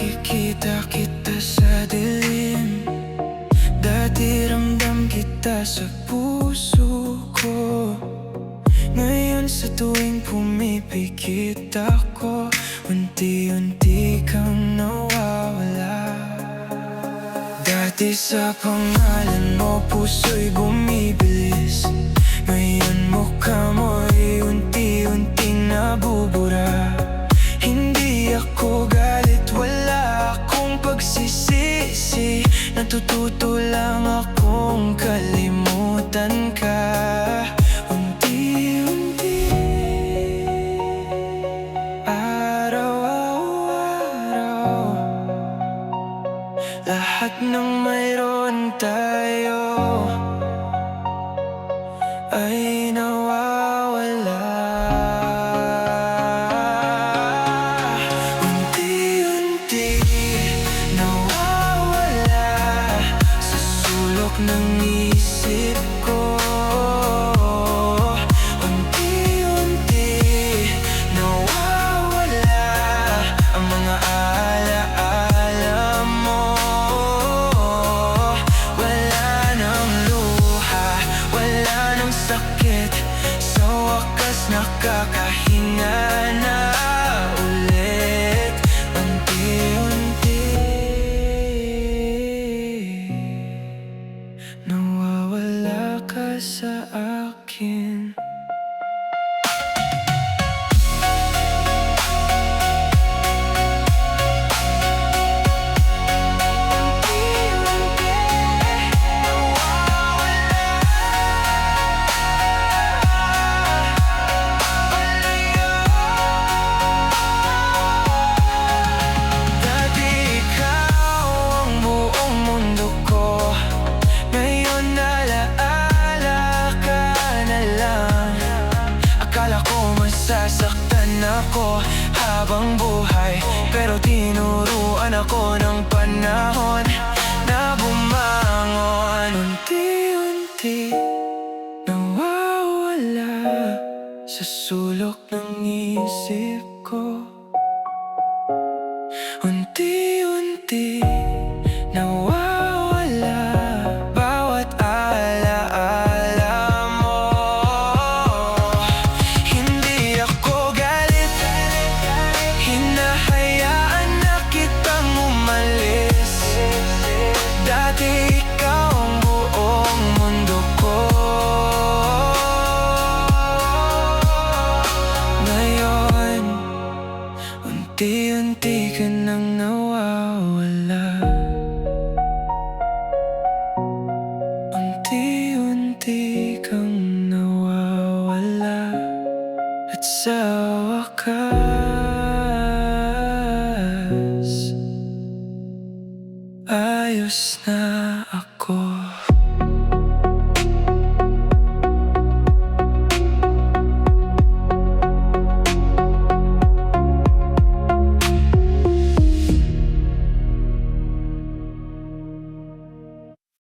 nakikita kita sa dilim. Dati ramdam kita sa puso ko. Ngayon sa tuwing pumipikit ako, unti-unti kang nawawala. Dati sa pangalan mo puso'y bumibilis. Ngayon mukha mo'y unti-unting nabubura. Hindi ako galit, wala akong pagsisisi. Natututo lang akong kalimutan ka. Unti-unti, araw-araw, lahat ng mayroon tayo ay nawawala. Unti-unti nawawala sa sulok ng isip ko. Unti-unti nawawala ang mga alaala mo. Wala nang luha, wala nang sakit. Sa wakas nakakahinga na ulit. Unti-unti nawawala ka sa akin. Sasaktan ako habang buhay, pero tinuruan ako ng panahon na bumangon. Unti-unti nawawala sa sulok ng isip ko. Unti-unti nawawala bawat alaala mo. Hindi ako galit, hinahayaan na kitang umalis. Dati ikaw ang buong mundo ko. Ngayon, unti-unti ka nang nawawala. Unti-unti kang nawawala. At sa wakas, ayos na ako.